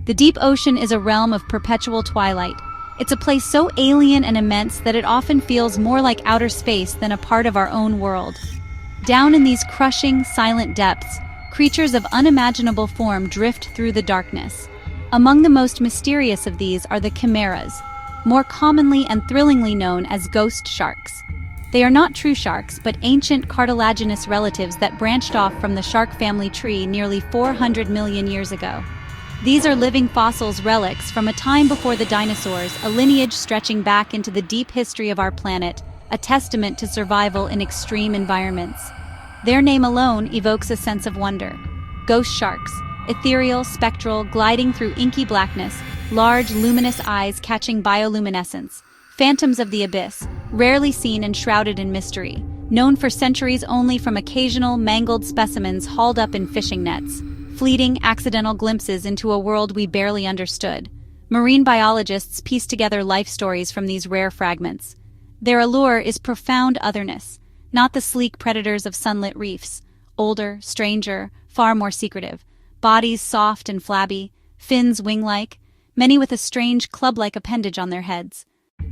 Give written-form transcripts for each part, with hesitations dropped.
The deep ocean is a realm of perpetual twilight. It's a place so alien and immense that it often feels more like outer space than a part of our own world. Down in these crushing, silent depths, creatures of unimaginable form drift through the darkness. Among the most mysterious of these are the chimeras, more commonly and thrillingly known as ghost sharks. They are not true sharks, but ancient cartilaginous relatives that branched off from the shark family tree nearly 400 million years ago. These are living fossils, relics from a time before the dinosaurs, a lineage stretching back into the deep history of our planet, a testament to survival in extreme environments. Their name alone evokes a sense of wonder. Ghost sharks, ethereal, spectral, gliding through inky blackness, large, luminous eyes catching bioluminescence. Phantoms of the abyss, rarely seen and shrouded in mystery, known for centuries only from occasional mangled specimens hauled up in fishing nets. Fleeting, accidental glimpses into a world we barely understood. Marine biologists piece together life stories from these rare fragments. Their allure is profound otherness, not the sleek predators of sunlit reefs. Older, stranger, far more secretive. Bodies soft and flabby, fins wing-like, many with a strange club-like appendage on their heads.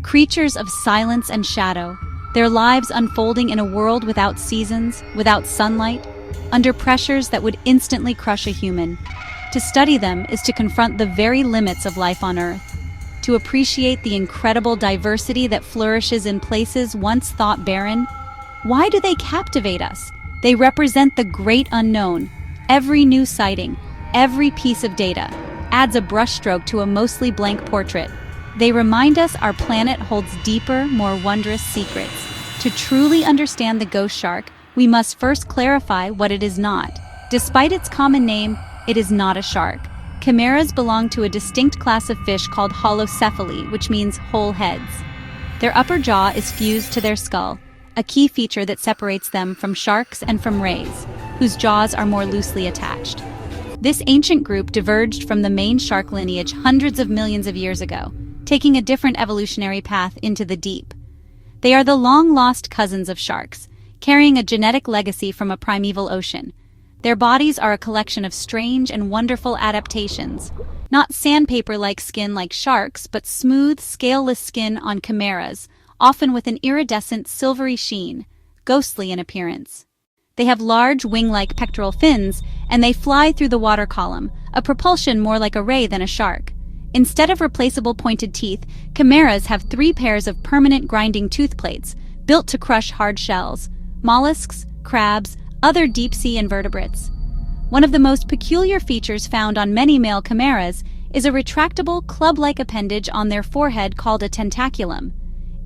Creatures of silence and shadow, their lives unfolding in a world without seasons, without sunlight, under pressures that would instantly crush a human. To study them is to confront the very limits of life on Earth, to appreciate the incredible diversity that flourishes in places once thought barren. Why do they captivate us? They represent the great unknown. Every new sighting, every piece of data, adds a brushstroke to a mostly blank portrait. They remind us our planet holds deeper, more wondrous secrets. To truly understand the ghost shark, we must first clarify what it is not. Despite its common name, it is not a shark. Chimeras belong to a distinct class of fish called holocephali, which means whole heads. Their upper jaw is fused to their skull, a key feature that separates them from sharks and from rays, whose jaws are more loosely attached. This ancient group diverged from the main shark lineage hundreds of millions of years ago, taking a different evolutionary path into the deep. They are the long-lost cousins of sharks, carrying a genetic legacy from a primeval ocean. Their bodies are a collection of strange and wonderful adaptations. Not sandpaper-like skin like sharks, but smooth, scaleless skin on chimeras, often with an iridescent silvery sheen, ghostly in appearance. They have large wing-like pectoral fins, and they fly through the water column, a propulsion more like a ray than a shark. Instead of replaceable pointed teeth, chimeras have 3 pairs of permanent grinding tooth plates, built to crush hard shells, mollusks, crabs, other deep-sea invertebrates. One of the most peculiar features found on many male chimeras is a retractable, club-like appendage on their forehead called a tentaculum.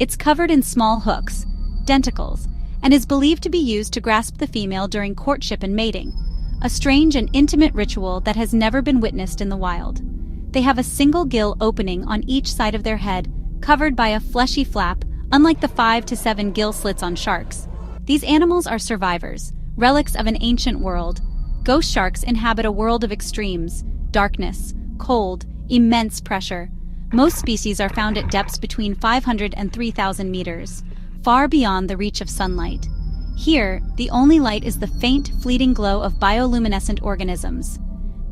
It's covered in small hooks, denticles, and is believed to be used to grasp the female during courtship and mating, a strange and intimate ritual that has never been witnessed in the wild. They have a single gill opening on each side of their head, covered by a fleshy flap, unlike the 5 to 7 gill slits on sharks. These animals are survivors, relics of an ancient world. Ghost sharks inhabit a world of extremes, darkness, cold, immense pressure. Most species are found at depths between 500 and 3,000 meters, far beyond the reach of sunlight. Here, the only light is the faint, fleeting glow of bioluminescent organisms.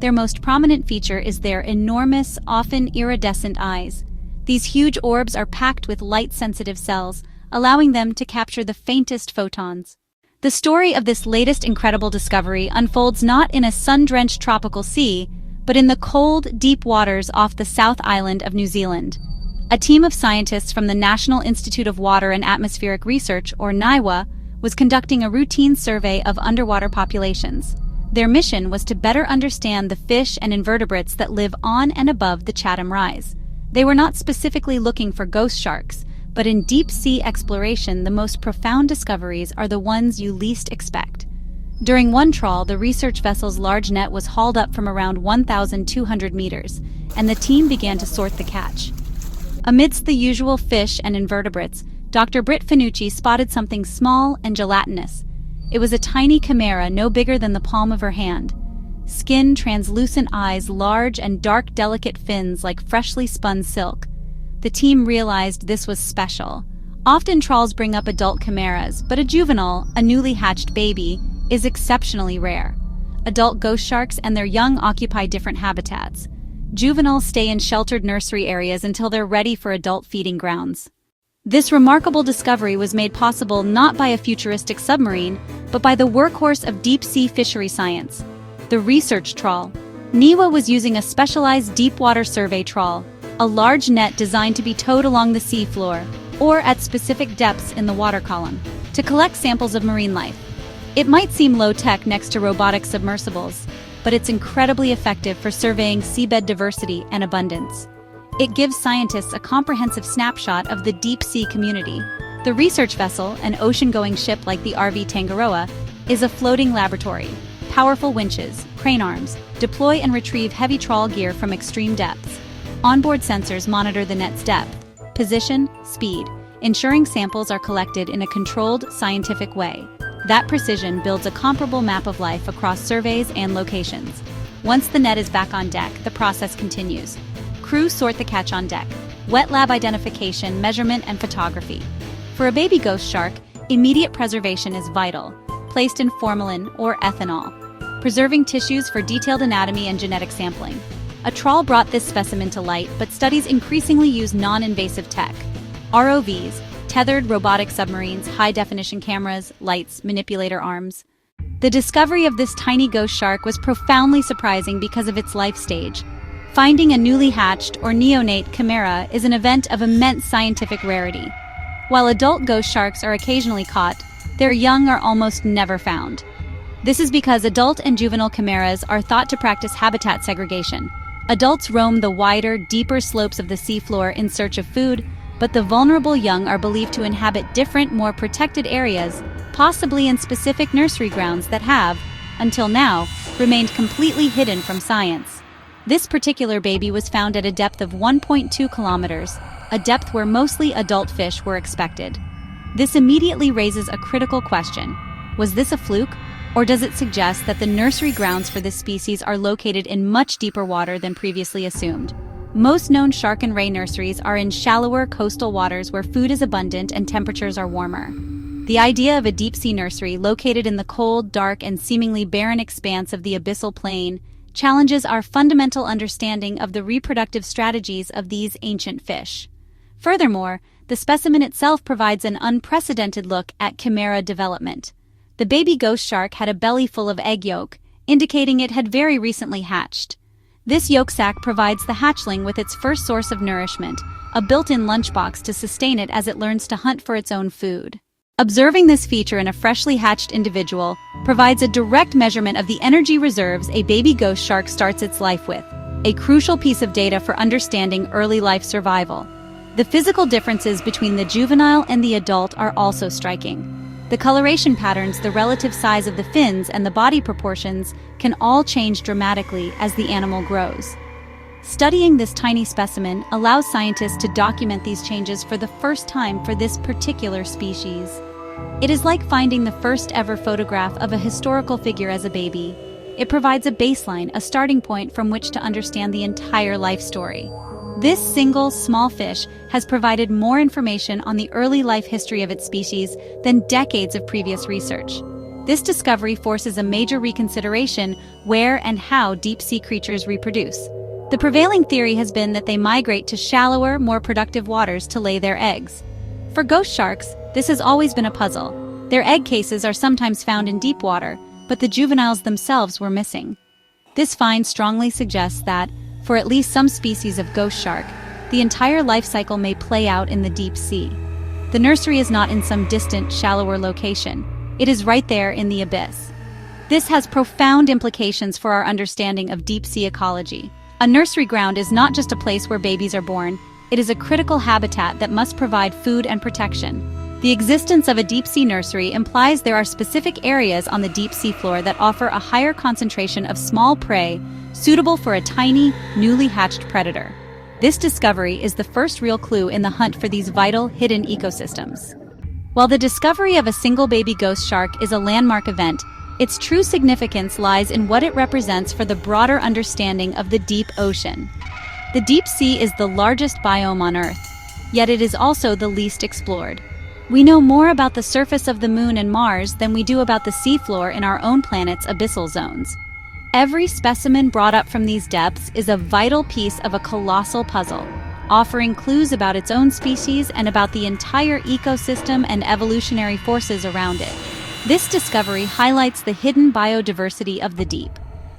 Their most prominent feature is their enormous, often iridescent eyes. These huge orbs are packed with light-sensitive cells, allowing them to capture the faintest photons. The story of this latest incredible discovery unfolds not in a sun-drenched tropical sea, but in the cold, deep waters off the South Island of New Zealand. A team of scientists from the National Institute of Water and Atmospheric Research, or NIWA, was conducting a routine survey of underwater populations. Their mission was to better understand the fish and invertebrates that live on and above the Chatham Rise. They were not specifically looking for ghost sharks, but in deep-sea exploration, the most profound discoveries are the ones you least expect. During one trawl, the research vessel's large net was hauled up from around 1,200 meters, and the team began to sort the catch. Amidst the usual fish and invertebrates, Dr. Britt Finucci spotted something small and gelatinous. It was a tiny chimera no bigger than the palm of her hand. Skin, translucent eyes, large and dark, delicate fins like freshly spun silk. The team realized this was special. Often trawls bring up adult chimeras, but a juvenile, a newly hatched baby, is exceptionally rare. Adult ghost sharks and their young occupy different habitats. Juveniles stay in sheltered nursery areas until they're ready for adult feeding grounds. This remarkable discovery was made possible not by a futuristic submarine, but by the workhorse of deep-sea fishery science, the research trawl. NIWA was using a specialized deep-water survey trawl, a large net designed to be towed along the seafloor, or at specific depths in the water column, to collect samples of marine life. It might seem low-tech next to robotic submersibles, but it's incredibly effective for surveying seabed diversity and abundance. It gives scientists a comprehensive snapshot of the deep-sea community. The research vessel, an ocean-going ship like the RV Tangaroa, is a floating laboratory. Powerful winches, crane arms, deploy and retrieve heavy trawl gear from extreme depths. Onboard sensors monitor the net's depth, position, speed, ensuring samples are collected in a controlled, scientific way. That precision builds a comparable map of life across surveys and locations. Once the net is back on deck, the process continues. Crew sort the catch on deck. Wet lab identification, measurement, and photography. For a baby ghost shark, immediate preservation is vital, placed in formalin or ethanol, preserving tissues for detailed anatomy and genetic sampling. A trawl brought this specimen to light, but studies increasingly use non-invasive tech. ROVs, tethered robotic submarines, high-definition cameras, lights, manipulator arms. The discovery of this tiny ghost shark was profoundly surprising because of its life stage. Finding a newly hatched or neonate chimera is an event of immense scientific rarity. While adult ghost sharks are occasionally caught, their young are almost never found. This is because adult and juvenile chimeras are thought to practice habitat segregation. Adults roam the wider, deeper slopes of the seafloor in search of food, but the vulnerable young are believed to inhabit different, more protected areas, possibly in specific nursery grounds that have, until now, remained completely hidden from science. This particular baby was found at a depth of 1.2 kilometers, a depth where mostly adult fish were expected. This immediately raises a critical question. Was this a fluke, or does it suggest that the nursery grounds for this species are located in much deeper water than previously assumed? Most known shark and ray nurseries are in shallower coastal waters where food is abundant and temperatures are warmer. The idea of a deep-sea nursery located in the cold, dark, and seemingly barren expanse of the abyssal plain challenges our fundamental understanding of the reproductive strategies of these ancient fish. Furthermore, the specimen itself provides an unprecedented look at chimera development. The baby ghost shark had a belly full of egg yolk, indicating it had very recently hatched. This yolk sac provides the hatchling with its first source of nourishment, a built-in lunchbox to sustain it as it learns to hunt for its own food. Observing this feature in a freshly hatched individual provides a direct measurement of the energy reserves a baby ghost shark starts its life with, a crucial piece of data for understanding early life survival. The physical differences between the juvenile and the adult are also striking. The coloration patterns, the relative size of the fins, and the body proportions can all change dramatically as the animal grows. Studying this tiny specimen allows scientists to document these changes for the first time for this particular species. It is like finding the first ever photograph of a historical figure as a baby. It provides a baseline, a starting point from which to understand the entire life story. This single, small fish has provided more information on the early life history of its species than decades of previous research. This discovery forces a major reconsideration where and how deep-sea creatures reproduce. The prevailing theory has been that they migrate to shallower, more productive waters to lay their eggs. For ghost sharks, this has always been a puzzle. Their egg cases are sometimes found in deep water, but the juveniles themselves were missing. This find strongly suggests that, for at least some species of ghost shark, the entire life cycle may play out in the deep sea. The nursery is not in some distant, shallower location. It is right there in the abyss. This has profound implications for our understanding of deep-sea ecology. A nursery ground is not just a place where babies are born, it is a critical habitat that must provide food and protection. The existence of a deep-sea nursery implies there are specific areas on the deep seafloor that offer a higher concentration of small prey suitable for a tiny, newly hatched predator. This discovery is the first real clue in the hunt for these vital, hidden ecosystems. While the discovery of a single baby ghost shark is a landmark event, its true significance lies in what it represents for the broader understanding of the deep ocean. The deep sea is the largest biome on Earth, yet it is also the least explored. We know more about the surface of the Moon and Mars than we do about the seafloor in our own planet's abyssal zones. Every specimen brought up from these depths is a vital piece of a colossal puzzle, offering clues about its own species and about the entire ecosystem and evolutionary forces around it. This discovery highlights the hidden biodiversity of the deep.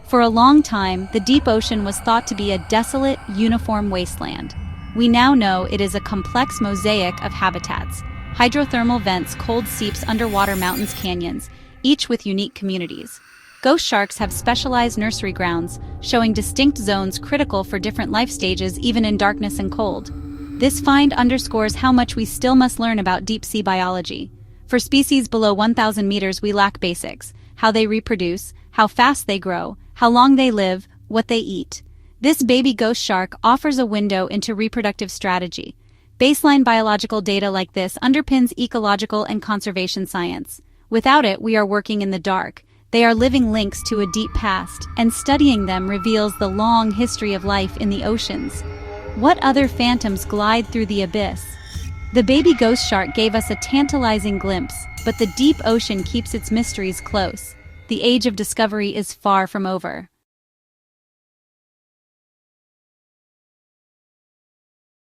For a long time, the deep ocean was thought to be a desolate, uniform wasteland. We now know it is a complex mosaic of habitats: hydrothermal vents, cold seeps, underwater mountains, canyons, each with unique communities. Ghost sharks have specialized nursery grounds, showing distinct zones critical for different life stages even in darkness and cold. This find underscores how much we still must learn about deep-sea biology. For species below 1,000 meters, we lack basics: how they reproduce, how fast they grow, how long they live, what they eat. This baby ghost shark offers a window into reproductive strategy. Baseline biological data like this underpins ecological and conservation science. Without it, we are working in the dark. They are living links to a deep past, and studying them reveals the long history of life in the oceans. What other phantoms glide through the abyss? The baby ghost shark gave us a tantalizing glimpse, but the deep ocean keeps its mysteries close. The age of discovery is far from over.